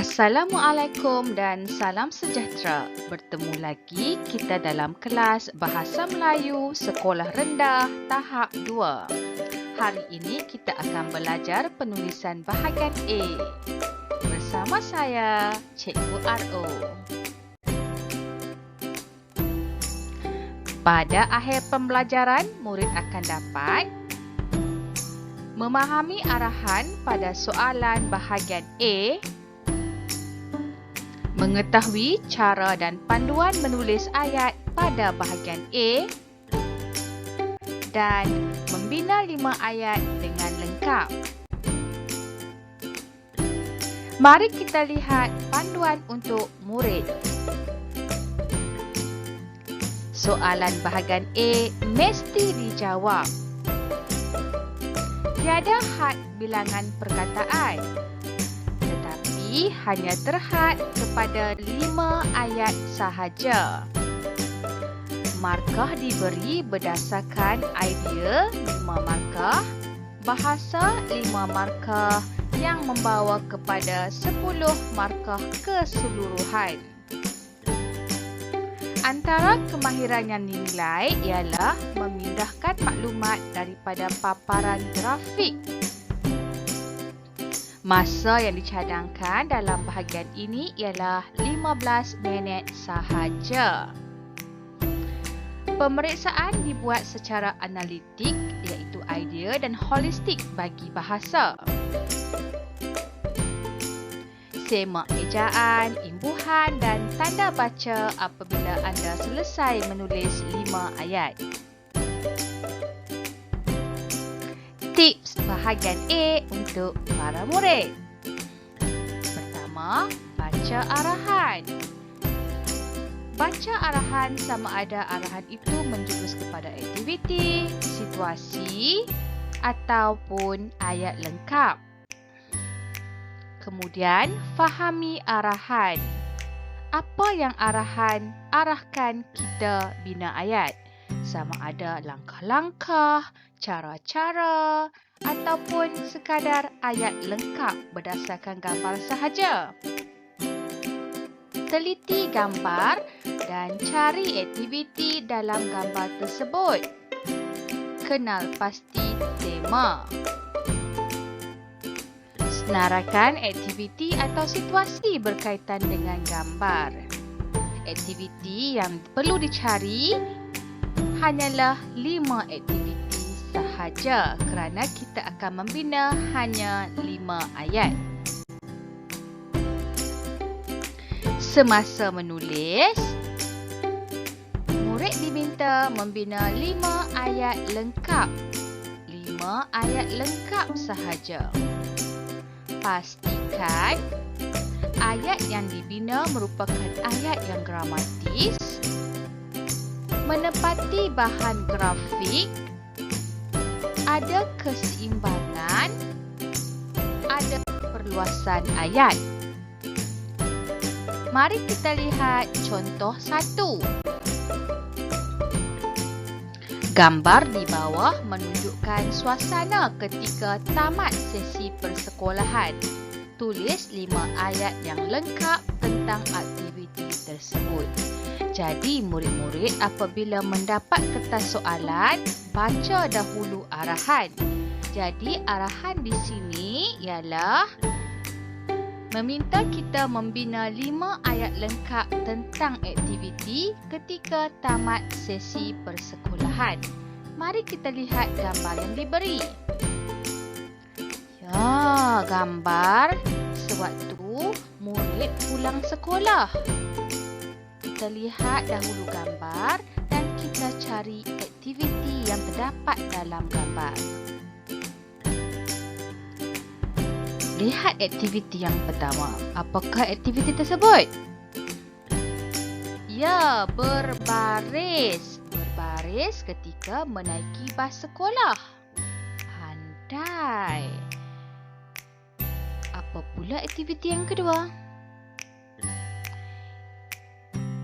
Assalamualaikum dan salam sejahtera. Bertemu lagi kita dalam kelas Bahasa Melayu Sekolah Rendah Tahap 2. Hari ini kita akan belajar penulisan bahagian A. Bersama saya, Cikgu RO. Pada akhir pembelajaran, murid akan dapat memahami arahan pada soalan bahagian A, mengetahui cara dan panduan menulis ayat pada bahagian A dan membina 5 ayat dengan lengkap. Mari kita lihat panduan untuk murid. Soalan bahagian A mesti dijawab. Tiada had bilangan perkataan, tetapi hanya terhad kepada 5 ayat sahaja. Markah diberi berdasarkan idea 5 markah, bahasa 5 markah yang membawa kepada 10 markah keseluruhan. Antara kemahiran yang dinilai ialah memindahkan maklumat daripada paparan grafik. Masa yang dicadangkan dalam bahagian ini ialah 15 minit sahaja. Pemeriksaan dibuat secara analitik iaitu idea dan holistik bagi bahasa. Semak ejaan, imbuhan dan tanda baca apabila anda selesai menulis 5 ayat. Tips bahagian A untuk para murid. Pertama, baca arahan. Baca arahan sama ada arahan itu menjurus kepada aktiviti, situasi ataupun ayat lengkap. Kemudian, fahami arahan. Apa yang arahan arahkan kita bina ayat? Sama ada langkah-langkah, cara-cara ataupun sekadar ayat lengkap berdasarkan gambar sahaja. Teliti gambar dan cari aktiviti dalam gambar tersebut. Kenal pasti tema. Senarakan aktiviti atau situasi berkaitan dengan gambar. Aktiviti yang perlu dicari hanyalah 5 aktiviti sahaja kerana kita akan membina hanya 5 ayat. Semasa menulis, murid diminta membina 5 ayat lengkap. 5 ayat lengkap sahaja. Pastikan ayat yang dibina merupakan ayat yang gramatis, menepati bahan grafik, ada keseimbangan, ada perluasan ayat. Mari kita lihat contoh 1. Gambar di bawah menunjukkan suasana ketika tamat sesi persekolahan. Tulis 5 ayat yang lengkap tentang aktiviti tersebut. Jadi, murid-murid apabila mendapat kertas soalan, baca dahulu arahan. Jadi, arahan di sini ialah meminta kita membina 5 ayat lengkap tentang aktiviti ketika tamat sesi persekolahan. Mari kita lihat gambar yang diberi. Ya, gambar sewaktu murid pulang sekolah. Kita lihat dahulu gambar dan kita cari aktiviti yang terdapat dalam gambar. Lihat aktiviti yang pertama. Apakah aktiviti tersebut? Ya, berbaris. Berbaris ketika menaiki bas sekolah. Pandai. Apa pula aktiviti yang kedua?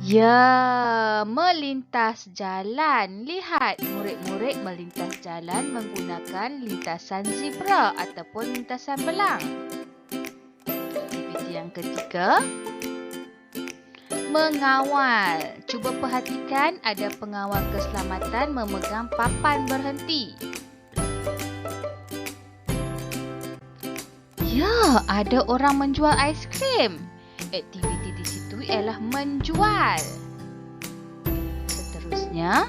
Ya, melintas jalan. Lihat, murid-murid melintas jalan menggunakan lintasan zebra ataupun lintasan belang. Aktiviti yang Yang ketiga, mengawal. Cuba perhatikan ada pengawal keselamatan memegang papan berhenti. Ya, ada orang menjual aiskrim. Aktiviti di situ ialah menjual. Seterusnya,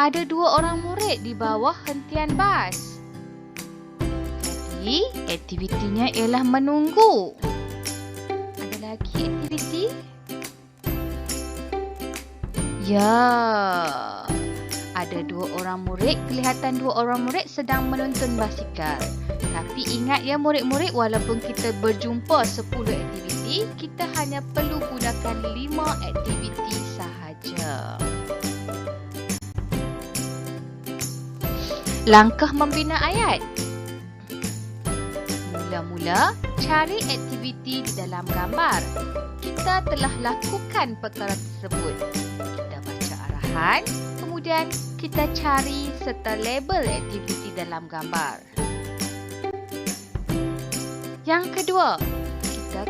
ada 2 orang murid di bawah hentian bas. Jadi, aktivitinya ialah menunggu. Ada lagi aktiviti? Ya, ada 2 orang murid. Kelihatan 2 orang murid sedang menuntun basikal. Tapi ingat ya murid-murid, walaupun kita berjumpa 10 aktiviti, kita hanya perlu gunakan 5 aktiviti sahaja. Langkah membina ayat. Mula-mula, cari aktiviti di dalam gambar. Kita telah lakukan perkara tersebut. Kita baca arahan, kemudian kita cari serta label aktiviti dalam gambar. Yang kedua, kita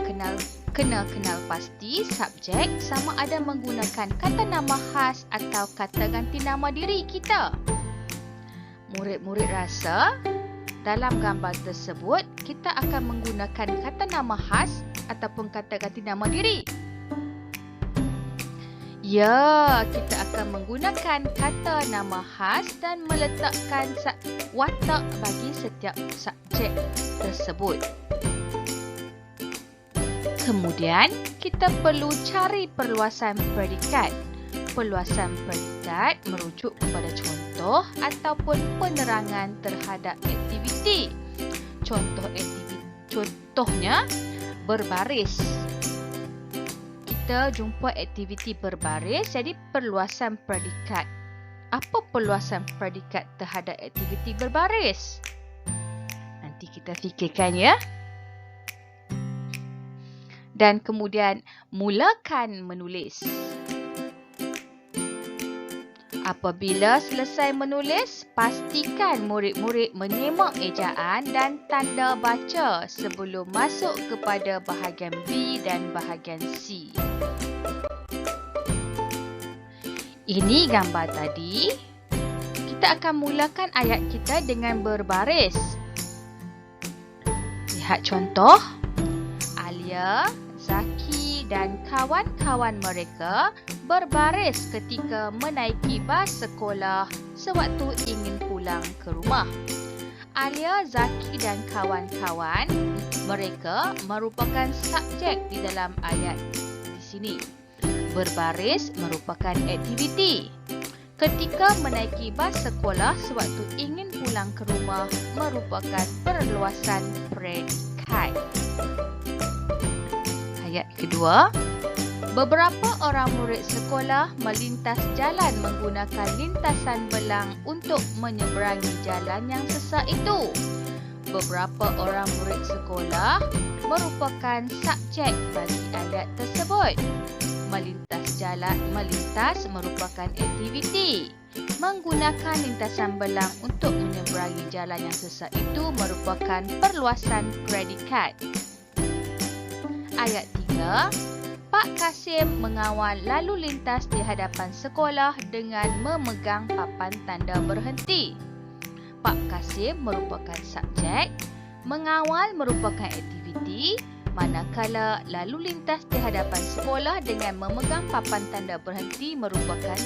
kena kenal pasti subjek sama ada menggunakan kata nama khas atau kata ganti nama diri kita. Murid-murid rasa dalam gambar tersebut kita akan menggunakan kata nama khas ataupun kata ganti nama diri. Ya, kita akan menggunakan kata nama khas dan meletakkan watak bagi setiap subjek tersebut. Kemudian, kita perlu cari perluasan predikat. Perluasan predikat merujuk kepada contoh ataupun penerangan terhadap aktiviti. Contohnya, berbaris. Kita jumpa aktiviti berbaris, jadi perluasan predikat. Apa perluasan predikat terhadap aktiviti berbaris? Nanti kita fikirkan ya. Dan kemudian, mulakan menulis. Apabila selesai menulis, pastikan murid-murid menyemak ejaan dan tanda baca sebelum masuk kepada bahagian B dan bahagian C. Ini gambar tadi. Kita akan mulakan ayat kita dengan berbaris. Lihat contoh. Alia, Zaki dan kawan-kawan mereka berbaris ketika menaiki bas sekolah sewaktu ingin pulang ke rumah. Alia, Zaki dan kawan-kawan mereka merupakan subjek di dalam ayat di sini. Berbaris merupakan aktiviti. Ketika menaiki bas sekolah sewaktu ingin pulang ke rumah merupakan perluasan predikat. Ayat kedua, beberapa orang murid sekolah melintas jalan menggunakan lintasan belang untuk menyeberangi jalan yang sesak itu. Beberapa orang murid sekolah merupakan subjek bagi ayat tersebut. Melintas merupakan aktiviti. Menggunakan lintasan belang untuk menyeberangi jalan yang sesak itu merupakan perluasan predikat. Ayat 3, Pak Kasim mengawal lalu lintas di hadapan sekolah dengan memegang papan tanda berhenti. Pak Kasim merupakan subjek, mengawal merupakan aktiviti, manakala lalu lintas di hadapan sekolah dengan memegang papan tanda berhenti merupakan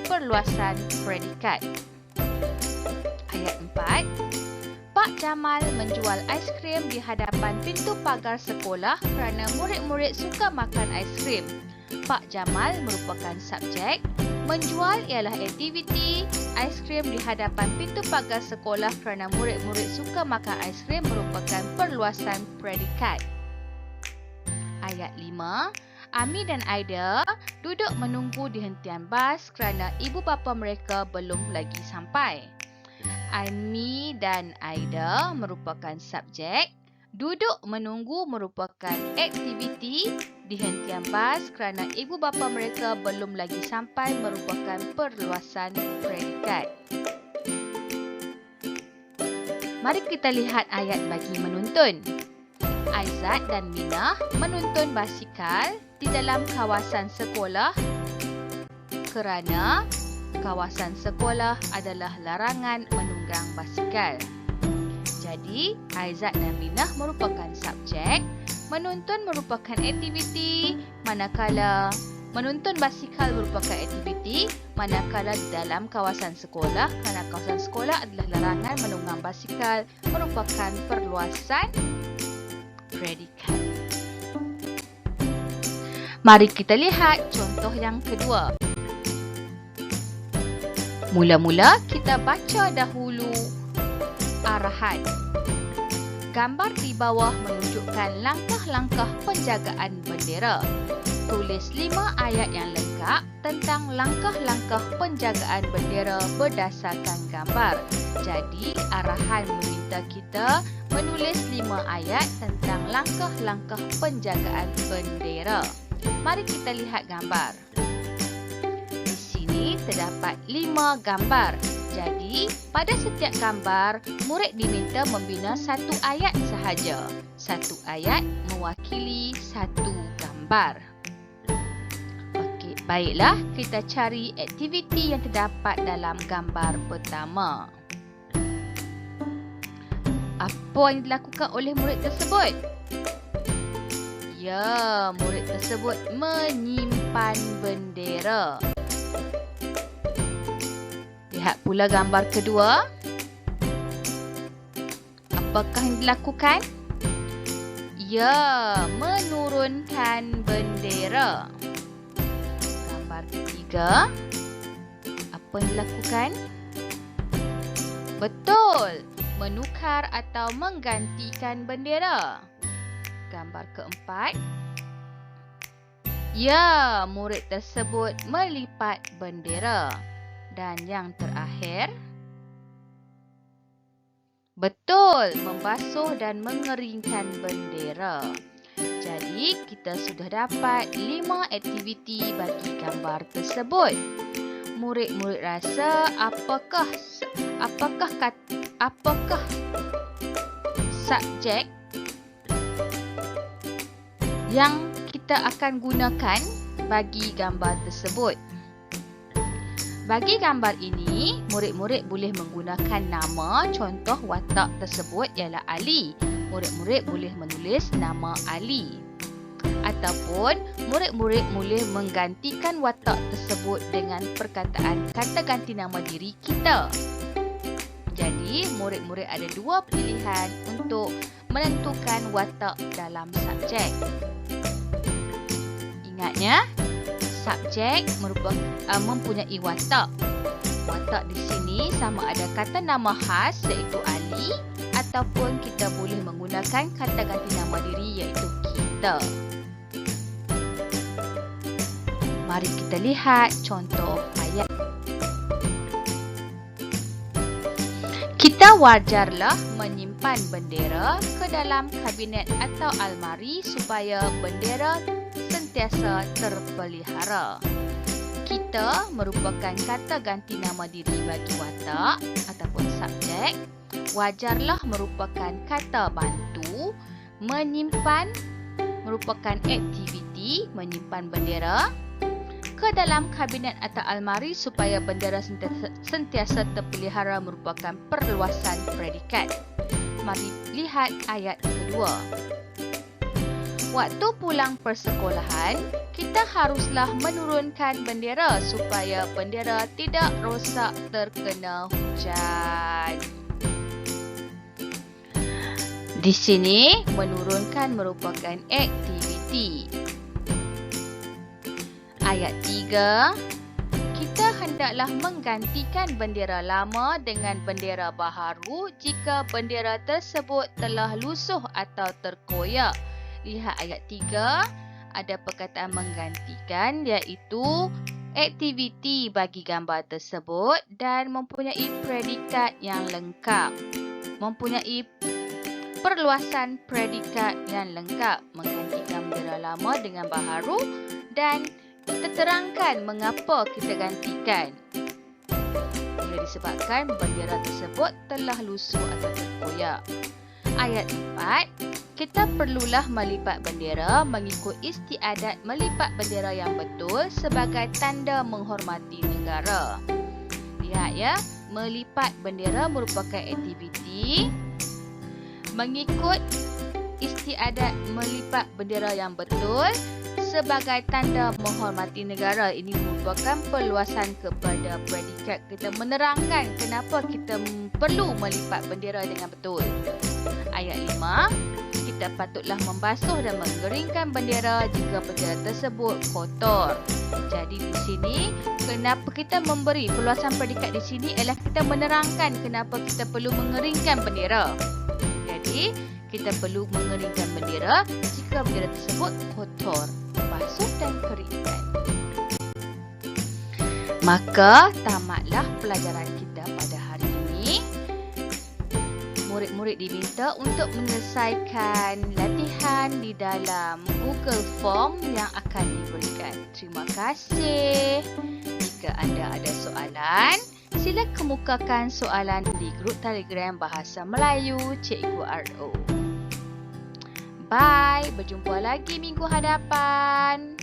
perluasan predikat. Ayat 4, Pak Jamal menjual aiskrim di hadapan pintu pagar sekolah kerana murid-murid suka makan aiskrim. Pak Jamal merupakan subjek, menjual ialah aktiviti, aiskrim di hadapan pintu pagar sekolah kerana murid-murid suka makan aiskrim merupakan perluasan predikat. Ayat 5, Ami dan Aida duduk menunggu di hentian bas kerana ibu bapa mereka belum lagi sampai. Ami dan Aida merupakan subjek, duduk menunggu merupakan aktiviti, di hentian bas kerana ibu bapa mereka belum lagi sampai merupakan perluasan predikat. Mari kita lihat ayat bagi menuntun. Aizat dan Minah menuntun basikal di dalam kawasan sekolah kerana kawasan sekolah adalah larangan menunggang basikal. Jadi, Aizat dan Minah merupakan subjek, menuntun merupakan aktiviti, manakala menuntun basikal merupakan aktiviti, manakala di dalam kawasan sekolah, kerana kawasan sekolah adalah larangan menunggang basikal, merupakan perluasan predikat. Mari kita lihat contoh yang kedua. Mula-mula kita baca dahulu arahan. Gambar di bawah menunjukkan langkah-langkah penjagaan bendera. Tulis 5 ayat yang lengkap tentang langkah-langkah penjagaan bendera berdasarkan gambar. Jadi, arahan meminta kita menulis 5 ayat tentang langkah-langkah penjagaan bendera. Mari kita lihat gambar. Di sini terdapat 5 gambar. Jadi, pada setiap gambar, murid diminta membina 1 ayat sahaja. 1 ayat mewakili 1 gambar. Okey, baiklah, kita cari aktiviti yang terdapat dalam gambar pertama. Apa yang dilakukan oleh murid tersebut? Ya, murid tersebut menyimpan bendera. Lihat pula gambar kedua. Apakah yang dilakukan? Ya, menurunkan bendera. Gambar ketiga. Apa yang dilakukan? Betul, menukar atau menggantikan bendera. Gambar keempat. Ya, murid tersebut melipat bendera. Dan yang terakhir, betul, membasuh dan mengeringkan bendera. Jadi, kita sudah dapat 5 aktiviti bagi gambar tersebut. Murid-murid rasa apakah subjek yang kita akan gunakan bagi gambar tersebut? Bagi gambar ini, murid-murid boleh menggunakan nama. Contoh watak tersebut ialah Ali. Murid-murid boleh menulis nama Ali. Ataupun murid-murid boleh menggantikan watak tersebut dengan perkataan kata ganti nama diri kita. Jadi, murid-murid ada 2 pilihan untuk menentukan watak dalam subjek. Ingatnya, subjek mempunyai watak. Watak di sini sama ada kata nama khas iaitu Ali ataupun kita boleh menggunakan kata ganti nama diri iaitu kita. Mari kita lihat contoh ayat. Kita wajarlah menyimpan bendera ke dalam kabinet atau almari supaya bendera sentiasa terpelihara. Kita merupakan kata ganti nama diri bagi watak ataupun subjek. Wajarlah merupakan kata bantu. Menyimpan merupakan aktiviti, menyimpan bendera ke dalam kabinet atau almari supaya bendera sentiasa terpelihara merupakan perluasan predikat. Mari lihat ayat kedua. Waktu pulang persekolahan, kita haruslah menurunkan bendera supaya bendera tidak rosak terkena hujan. Di sini, menurunkan merupakan aktiviti. Ayat 3. Kita hendaklah menggantikan bendera lama dengan bendera baharu jika bendera tersebut telah lusuh atau terkoyak. Lihat ayat 3, ada perkataan menggantikan iaitu aktiviti bagi gambar tersebut dan mempunyai predikat yang lengkap. Mempunyai perluasan predikat yang lengkap. Menggantikan bendera lama dengan baharu dan kita terangkan mengapa kita gantikan. Ia disebabkan bendera tersebut telah lusuh atau terkoyak. Ayat 4. Kita perlulah melipat bendera mengikut istiadat melipat bendera yang betul sebagai tanda menghormati negara. Lihat ya, melipat bendera merupakan aktiviti mengikut istiadat melipat bendera yang betul sebagai tanda menghormati negara. Ini merupakan perluasan kepada predikat. Kita menerangkan kenapa kita perlu melipat bendera dengan betul. Ayat 5, kita patutlah membasuh dan mengeringkan bendera jika bendera tersebut kotor. Jadi di sini, kenapa kita memberi perluasan predikat di sini ialah kita menerangkan kenapa kita perlu mengeringkan bendera. Jadi, kita perlu mengeringkan bendera jika bendera tersebut kotor. Basuh dan keringkan. Maka, tamatlah pelajaran kita pada hari ini. Murid-murid diminta untuk menyelesaikan latihan di dalam Google Form yang akan diberikan. Terima kasih. Jika anda ada soalan, sila kemukakan soalan di grup Telegram Bahasa Melayu Cikgu RO. Bye, berjumpa lagi minggu hadapan.